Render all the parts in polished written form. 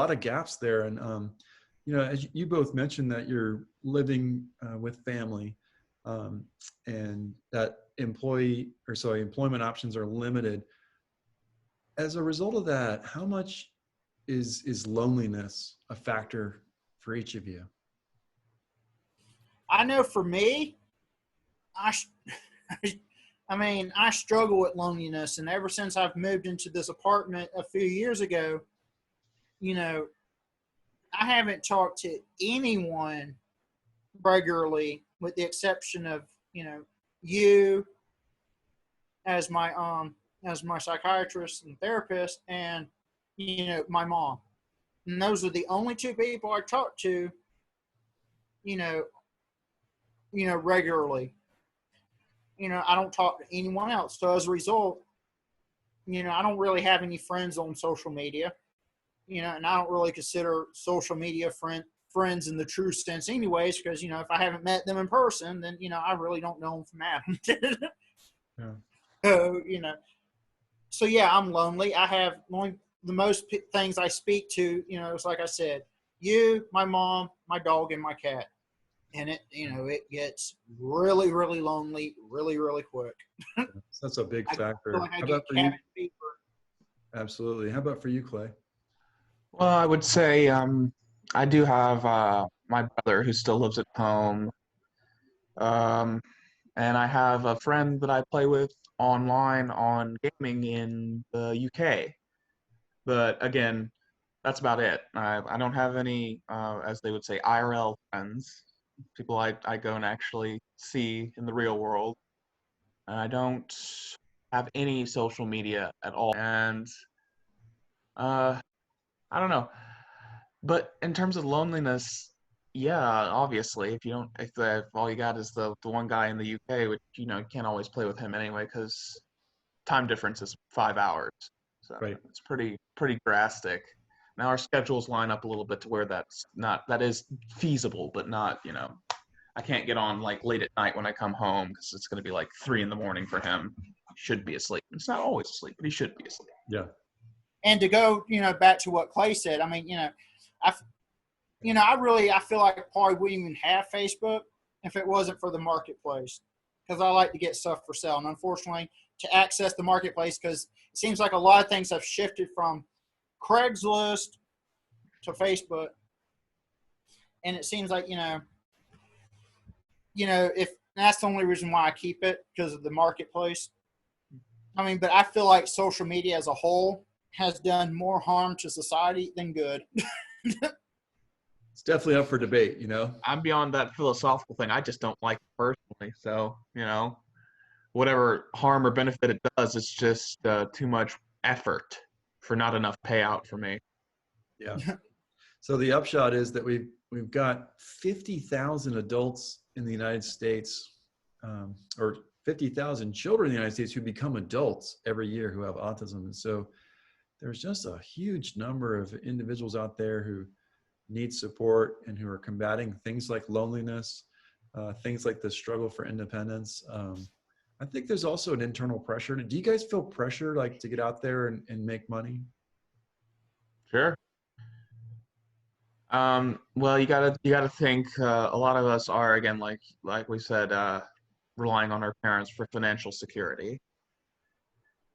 lot of gaps there. And, as you both mentioned that you're living with family and that employment options are limited. As a result of that, how much is loneliness a factor for each of you? I know for me, I struggle with loneliness, and ever since I've moved into this apartment a few years ago, I haven't talked to anyone regularly, with the exception of you as my psychiatrist and therapist, and my mom. And those are the only two people I talk to, regularly. I don't talk to anyone else. So as a result, I don't really have any friends on social media, and I don't really consider social media friends in the true sense anyways, because, if I haven't met them in person, then, I really don't know them from Adam. Yeah. So yeah, I'm lonely. I have the most things I speak to, it's like I said, you, my mom, my dog, and my cat. And it gets really, really lonely, really, really quick. That's a big factor. Like How about for you? Absolutely. How about for you, Clay? Well, I would say I do have my brother who still lives at home. And I have a friend that I play with online on gaming in the UK. But again, that's about it. I don't have any, as they would say, IRL friends, people I go and actually see in the real world. And I don't have any social media at all. And I don't know. But in terms of loneliness, yeah, obviously, if all you got is the one guy in the UK, which you can't always play with him anyway because time difference is 5 hours, so right. It's pretty drastic. Now our schedules line up a little bit to where that is feasible, but not I can't get on like late at night when I come home because it's going to be like 3 a.m. for him. He should be asleep. It's not always asleep, but he should be asleep. Yeah. And to go back to what Clay said, I mean I feel like I probably wouldn't even have Facebook if it wasn't for the marketplace, because I like to get stuff for sale. And unfortunately, to access the marketplace, because it seems like a lot of things have shifted from Craigslist to Facebook. And it seems like, if that's the only reason why I keep it, because of the marketplace. I mean, but I feel like social media as a whole has done more harm to society than good. It's definitely up for debate, I'm beyond that philosophical thing. I just don't like it personally. So, whatever harm or benefit it does, it's just too much effort for not enough payout for me. Yeah. So the upshot is that we've got 50,000 adults in the United States, or 50,000 children in the United States who become adults every year who have autism. And so there's just a huge number of individuals out there who need support and who are combating things like loneliness, things like the struggle for independence. I think there's also an internal pressure. Do you guys feel pressure like to get out there and make money? Sure. Well, you gotta think. A lot of us are, again, like we said, relying on our parents for financial security.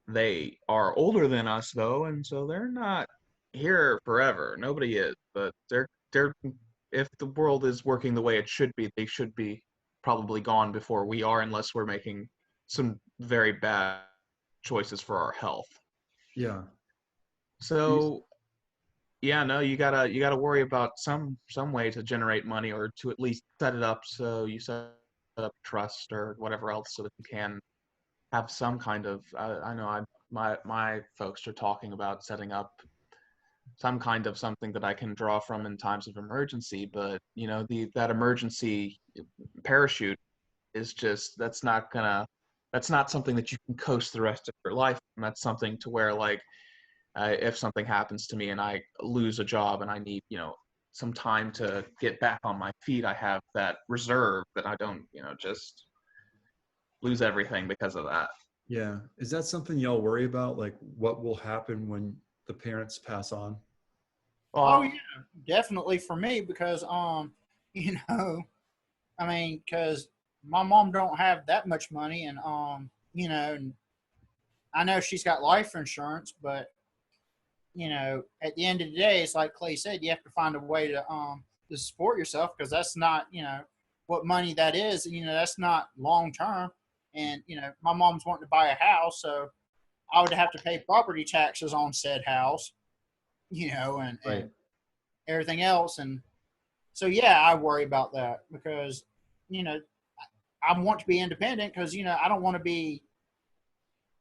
They are older than us though, and so they're not here forever. Nobody is, but they're if the world is working the way it should be, they should be probably gone before we are, unless we're making some very bad choices for our health. Yeah. So yeah, no, you gotta worry about some way to generate money, or to at least set it up so you set up trust or whatever else, so that you can have some kind of I know my folks are talking about setting up some kind of something that I can draw from in times of emergency, but that emergency parachute is just that's not something that you can coast the rest of your life. And that's something to where, like, if something happens to me and I lose a job and I need some time to get back on my feet, I have that reserve that I don't just lose everything because of that. Yeah. Is that something y'all worry about? Like what will happen when the parents pass on? Oh Well, yeah, definitely for me because you know, I mean, because my mom don't have that much money, and you know, and I know she's got life insurance, but you know, at the end of the day, it's like Clay said, you have to find a way to support yourself because that's not, you know, what money that is. You know, that's not long term. And you know, my mom's wanting to buy a house, so I would have to pay property taxes on said house. You know, Right. and everything else, and so yeah, I worry about that because you know I want to be independent because you know I don't want to be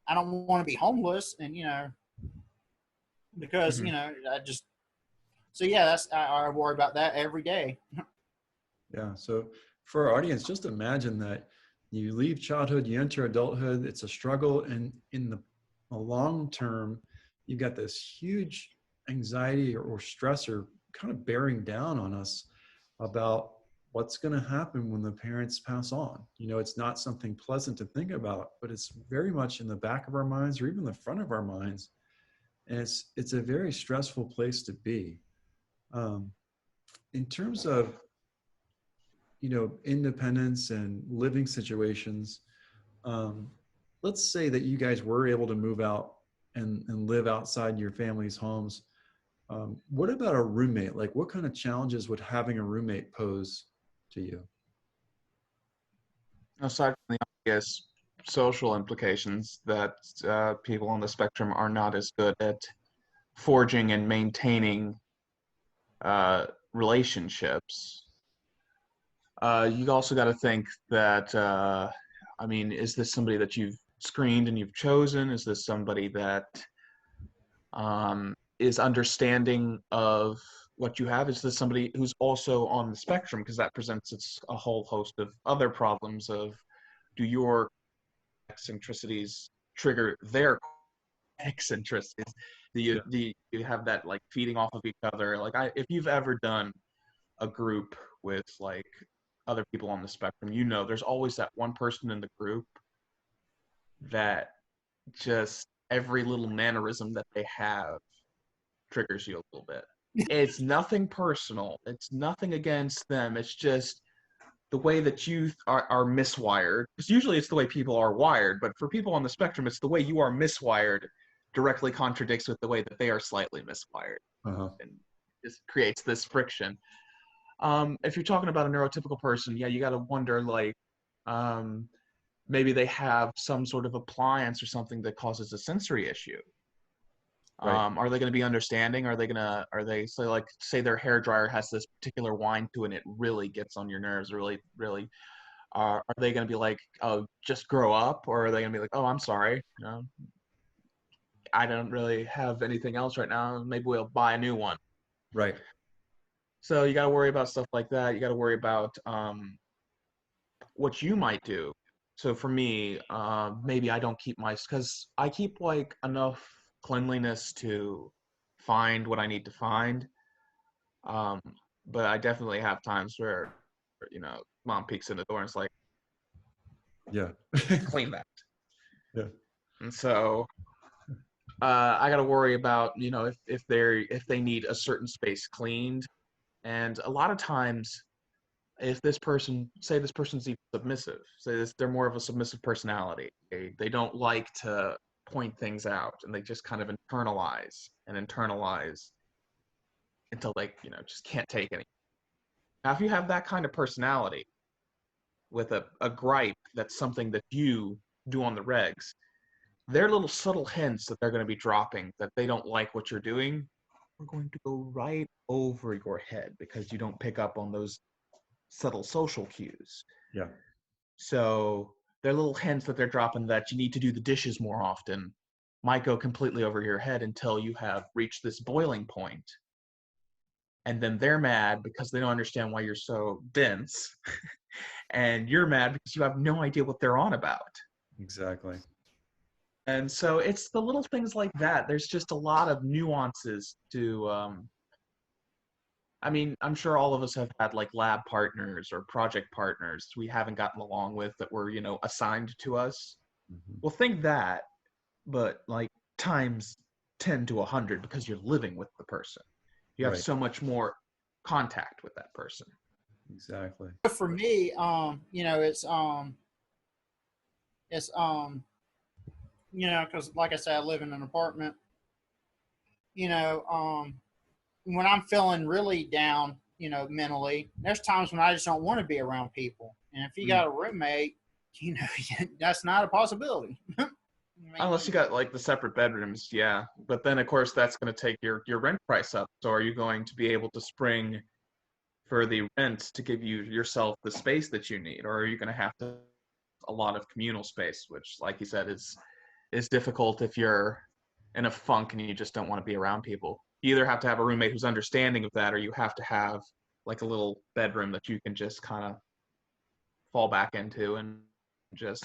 homeless, and you know because mhm. you know I just so yeah, I worry about that every day. Yeah. So for our audience, just imagine that you leave childhood, you enter adulthood. It's a struggle, and in the long term, you've got this huge anxiety or stressor kind of bearing down on us about what's going to happen when the parents pass on. You know, it's not something pleasant to think about, but it's very much in the back of our minds or even the front of our minds, and it's a very stressful place to be. Um, in terms of independence and living situations, um, let's say that you guys were able to move out and live outside your family's homes. What about a roommate? Like, what kind of challenges would having a roommate pose to you? Aside from the obvious social implications that people on the spectrum are not as good at forging and maintaining relationships, you also got to think that, I mean, is this somebody that you've screened and you've chosen? Is this somebody that is understanding of what you have? Is this somebody who's also on the spectrum? Because that presents a whole host of other problems of, do your eccentricities trigger their eccentricities? Yeah. Do you have that like feeding off of each other? Like, if you've ever done a group with like other people on the spectrum, you know there's always that one person in the group that just every little mannerism that they have triggers you a little bit. It's nothing personal. It's nothing against them. It's just the way that you are miswired. Because usually it's the way people are wired, but for people on the spectrum, it's the way you are miswired directly contradicts with the way that they are slightly miswired, Uh-huh. and just creates this friction. If you're talking about a neurotypical person, yeah, you got to wonder like, um, maybe they have some sort of appliance or something that causes a sensory issue. Right. Are they going to be understanding? Are they say like say their hair dryer has this particular whine to it and it really gets on your nerves, really, really? Are they going to be like, oh, just grow up, or are they going to be like, oh, I'm sorry, I don't really have anything else right now. Maybe we'll buy a new one. Right. So you got to worry about stuff like that. You got to worry about what you might do. So for me, maybe I don't keep my, because I keep like enough cleanliness to find what I need to find. Um, but I definitely have times where, mom peeks in the door and it's like, Yeah. clean that. Yeah. And so I got to worry about, if they need a certain space cleaned. And a lot of times, if this person's even submissive, they're more of a submissive personality. They don't like to point things out, and they just kind of internalize until they, just can't take any. Now, if you have that kind of personality with a gripe that's something that you do on the regs, they're little subtle hints that they're going to be dropping that they don't like what you're doing. We're going to go right over your head because you don't pick up on those subtle social cues. Yeah. So they're little hints that they're dropping that you need to do the dishes more often. Might go completely over your head until you have reached this boiling point. And then they're mad because they don't understand why you're so dense. And you're mad because you have no idea what they're on about. Exactly. And so it's the little things like that. There's just a lot of nuances to, I mean, I'm sure all of us have had like lab partners or project partners we haven't gotten along with that were, assigned to us. Mhm. Well, think that, but like times 10 to 100 because you're living with the person. You have Right. so much more contact with that person. Exactly. For me, it's because like I said, I live in an apartment. When I'm feeling really down, mentally, there's times when I just don't want to be around people. And if you got a roommate, that's not a possibility. Unless you got like the separate bedrooms, yeah. But then of course that's going to take your rent price up. So are you going to be able to spring for the rent to give yourself the space that you need, or are you going to have to a lot of communal space, which, like you said, is difficult if you're in a funk and you just don't want to be around people. You either have to have a roommate who's understanding of that, or you have to have like a little bedroom that you can just kind of fall back into and just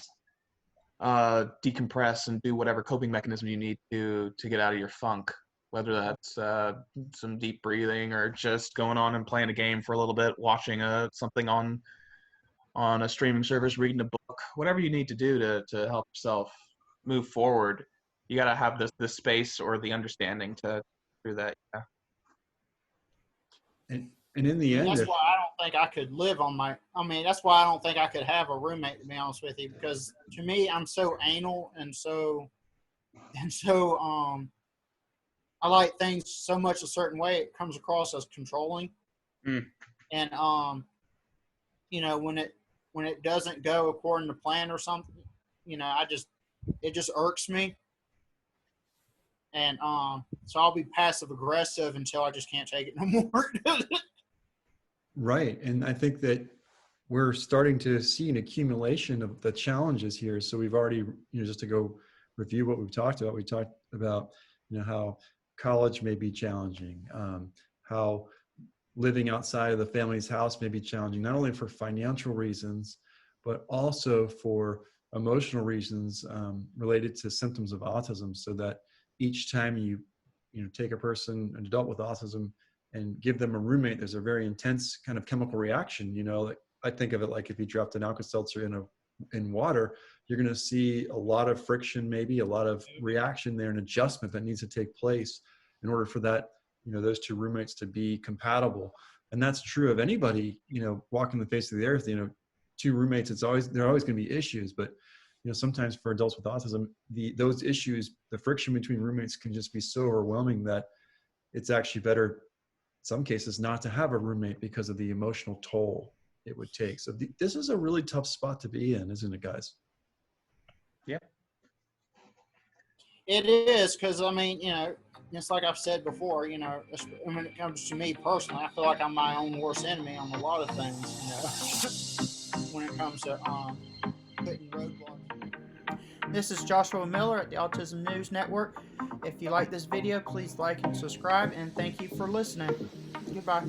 decompress and do whatever coping mechanism you need to get out of your funk, whether that's some deep breathing or just going on and playing a game for a little bit, watching something on a streaming service, reading a book, whatever you need to do to help yourself move forward. You got to have this space or the understanding to do that. Yeah. And in the end, That's why I don't think I could live on my. That's why I don't think I could have a roommate. To be honest with you, because to me, I'm so anal and so I like things so much a certain way. It comes across as controlling, and when it doesn't go according to plan or something, it just irks me, and so I'll be passive aggressive until I just can't take it no more. right. And I think that we're starting to see an accumulation of the challenges here. So we've already, just to go review what we've talked about, we talked about, how college may be challenging, how living outside of the family's house may be challenging, not only for financial reasons, but also for emotional reasons related to symptoms of autism. So that each time you take an adult with autism, and give them a roommate, there's a very intense kind of chemical reaction. Like I think of it like if you dropped an Alka-Seltzer in water, you're going to see a lot of friction, maybe a lot of reaction there, and adjustment that needs to take place in order for that, those two roommates to be compatible. And that's true of anybody, walking the face of the earth. Two roommates, there are always going to be issues, but sometimes for adults with autism, those issues, the friction between roommates can just be so overwhelming that it's actually better in some cases not to have a roommate because of the emotional toll it would take. So this is a really tough spot to be in, isn't it, guys? Yeah. It is, because it's like I've said before, when it comes to me personally, I feel like I'm my own worst enemy on a lot of things, when it comes to putting roadblocks. This is Joshua Miller at the Autism News Network. If you like this video, please like and subscribe, and thank you for listening. Goodbye.